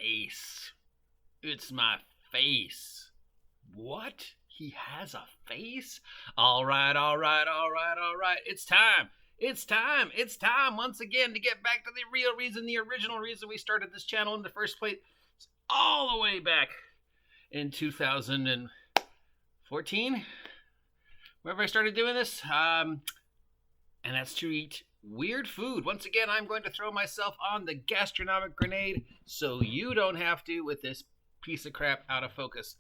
face. It's my face. What? He has a face? All right. It's time. It's time once again to get back to the real reason, the original reason we started this channel in the first place. All the way back in 2014, whenever I started doing this. And that's to eat weird food. Once again, I'm going to throw myself on the gastronomic grenade so you don't have to with this piece of crap out of focus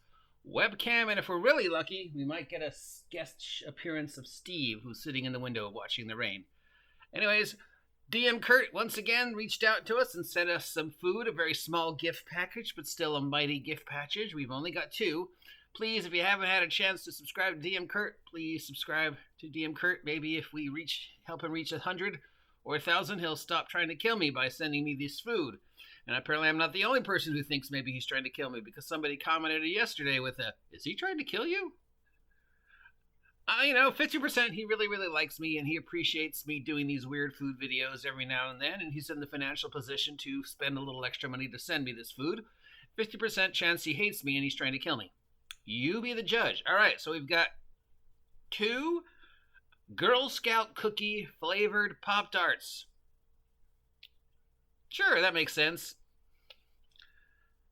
webcam. And if we're really lucky, we might get a guest appearance of Steve, who's sitting in the window watching the rain. Anyways, DM Kurt once again reached out to us and sent us some food, a very small gift package, but still a mighty gift package. We've only got 2. Please, if you haven't had a chance to subscribe to DM Kurt, please subscribe to DM Kurt. Maybe if we help him reach 100 or 1,000, he'll stop trying to kill me by sending me this food. And apparently I'm not the only person who thinks maybe he's trying to kill me, because somebody commented yesterday with is he trying to kill you? 50% he really, really likes me, and he appreciates me doing these weird food videos every now and then, and he's in the financial position to spend a little extra money to send me this food. 50% chance he hates me and he's trying to kill me. You be the judge. All right, so we've got 2 Girl Scout cookie flavored Pop-Tarts. Sure, that makes sense.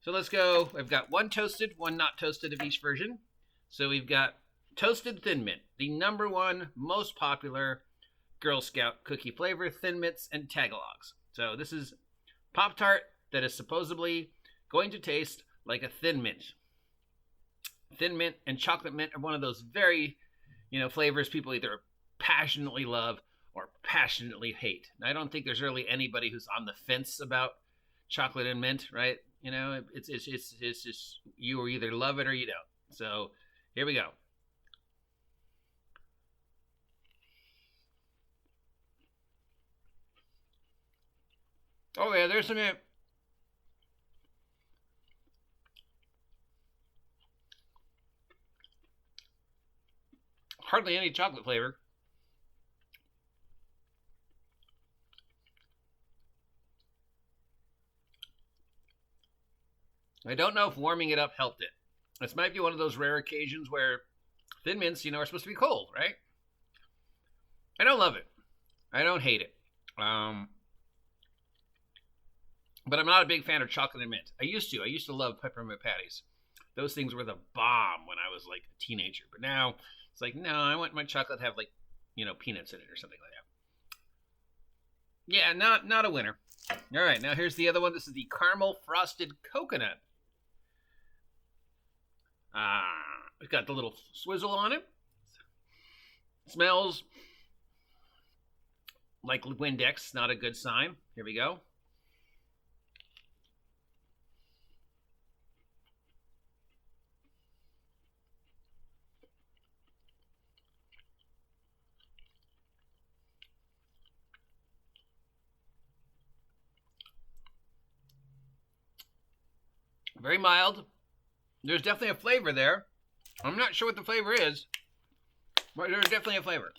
So let's go. I've got 1 toasted, 1 not toasted of each version. So we've got toasted Thin Mint, the #1 most popular Girl Scout cookie flavor, Thin Mints and Tagalogs. So this is Pop-Tart that is supposedly going to taste like a Thin Mint. Thin Mint and Chocolate Mint are one of those very, flavors people either passionately love or passionately hate. And I don't think there's really anybody who's on the fence about chocolate and mint, right? It's just you either love it or you don't. So here we go. Oh yeah, there's some hardly any chocolate flavor. I don't know if warming it up helped it. This might be one of those rare occasions where Thin Mints, are supposed to be cold, right? I don't love it. I don't hate it. But I'm not a big fan of chocolate and mint. I used to love peppermint patties. Those things were the bomb when I was like a teenager. But now it's like, no, I want my chocolate to have like, peanuts in it or something like that. Yeah, not a winner. All right, now here's the other one. This is the caramel frosted coconut. It's got the little swizzle on it. Smells like Windex, not a good sign. Here we go. Very mild. There's definitely a flavor there. I'm not sure what the flavor is, but there's definitely a flavor.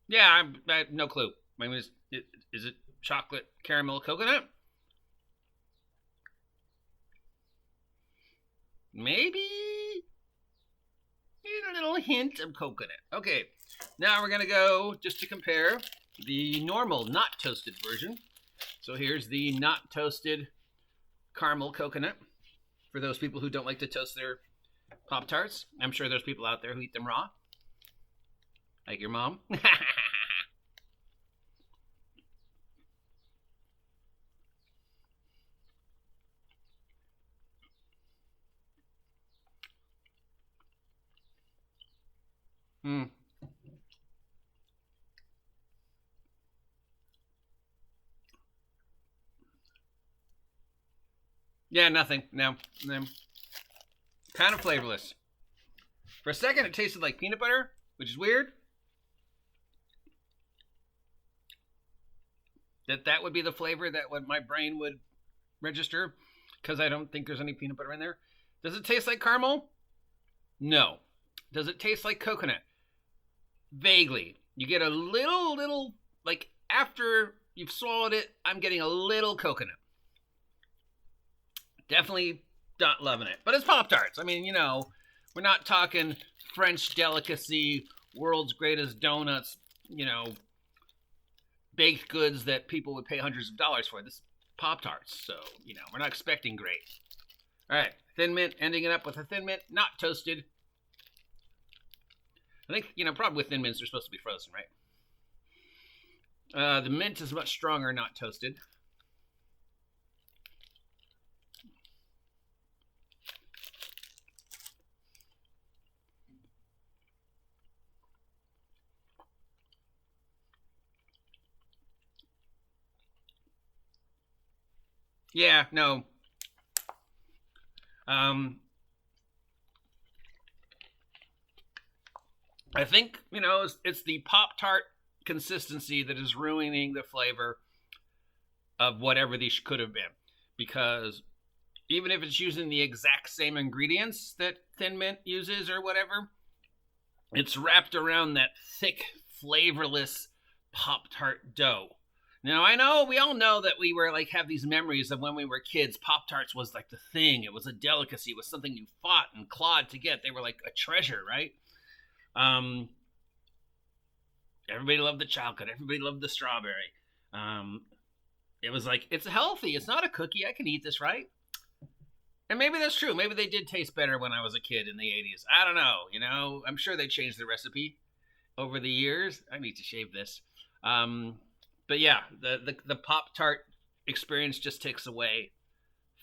Yeah, I have no clue. I mean, is it chocolate caramel coconut? Maybe a little hint of coconut. Okay, now we're gonna go just to compare the normal not toasted version. So here's the not toasted caramel coconut for those people who don't like to toast their Pop-Tarts. I'm sure there's people out there who eat them raw, like your mom. Yeah, nothing. No. Kind of flavorless. For a second, it tasted like peanut butter, which is weird. That would be the flavor that my brain would register, because I don't think there's any peanut butter in there. Does it taste like caramel? No. Does it taste like coconut? Vaguely. You get a little, like after you've swallowed it, I'm getting a little coconut. Definitely not loving it. But it's Pop-Tarts. I mean, we're not talking French delicacy, world's greatest donuts, baked goods that people would pay hundreds of dollars for. This is Pop-Tarts. So, we're not expecting great. All right. Thin Mint, ending it up with a Thin Mint, not toasted. I think, probably with Thin Mints, they're supposed to be frozen, right? The mint is much stronger, not toasted. Yeah, no. I think, it's the Pop-Tart consistency that is ruining the flavor of whatever these could have been. Because even if it's using the exact same ingredients that Thin Mint uses or whatever, it's wrapped around that thick, flavorless Pop-Tart dough. Now, I know, we all know that we were have these memories of when we were kids. Pop-Tarts was the thing. It was a delicacy. It was something you fought and clawed to get. They were like a treasure, right? Everybody loved the chocolate. Everybody loved the strawberry. It was it's healthy. It's not a cookie. I can eat this, right? And maybe that's true. Maybe they did taste better when I was a kid in the 80s. I don't know. I'm sure they changed the recipe over the years. I need to shave this. But yeah, the Pop-Tart experience just takes away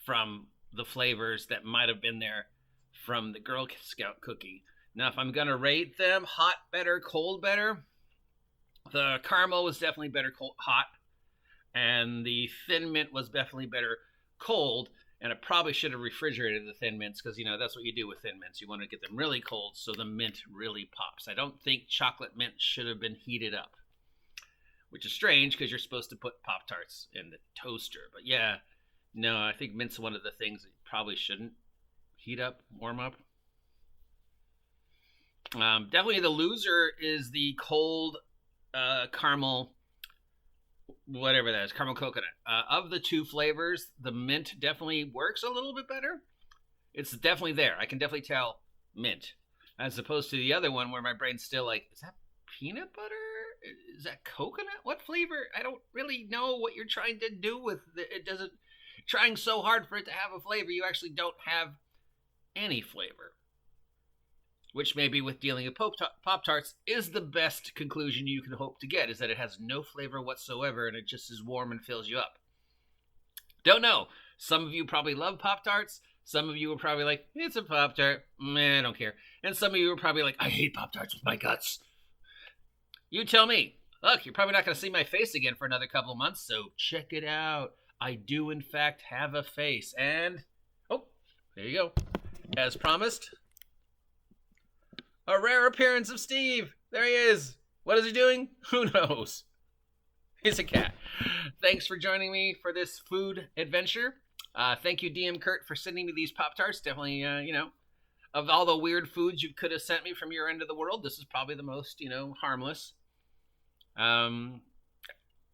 from the flavors that might have been there from the Girl Scout cookie. Now, if I'm going to rate them, hot better, cold better, the caramel was definitely better hot, and the Thin Mint was definitely better cold, and I probably should have refrigerated the Thin Mints because, that's what you do with Thin Mints. You want to get them really cold so the mint really pops. I don't think chocolate mint should have been heated up, which is strange because you're supposed to put Pop-Tarts in the toaster. But yeah, no, I think mint's one of the things that you probably shouldn't heat up, warm up. Definitely the loser is the cold caramel, whatever that is, caramel coconut. Of the two flavors, the mint definitely works a little bit better. It's definitely there. I can definitely tell mint. As opposed to the other one where my brain's still is that peanut butter? Is that coconut? What flavor? I don't really know what you're trying to do with it. Trying so hard for it to have a flavor, you actually don't have any flavor. Which maybe with dealing with Pop-Tarts is the best conclusion you can hope to get, is that it has no flavor whatsoever and it just is warm and fills you up. Don't know. Some of you probably love Pop-Tarts. Some of you are probably like, it's a Pop-Tart. Meh, I don't care. And some of you are probably like, I hate Pop-Tarts with my guts. You tell me. Look, you're probably not going to see my face again for another couple of months, so check it out. I do, in fact, have a face. And, oh, there you go. As promised, a rare appearance of Steve. There he is. What is he doing? Who knows? He's a cat. Thanks for joining me for this food adventure. Thank you, DM Kurt, for sending me these Pop-Tarts. Definitely, of all the weird foods you could have sent me from your end of the world, this is probably the most, harmless.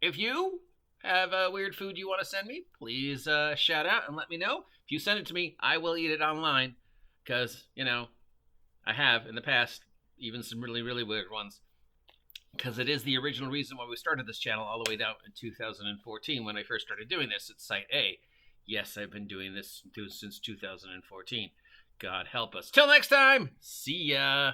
If you have a weird food you want to send me, please shout out and let me know. If you send it to me, I will eat it online because, I have in the past, even some really, really weird ones. Because it is the original reason why we started this channel all the way down in 2014 when I first started doing this at Site A. Yes, I've been doing this since 2014. God help us. Till next time, see ya.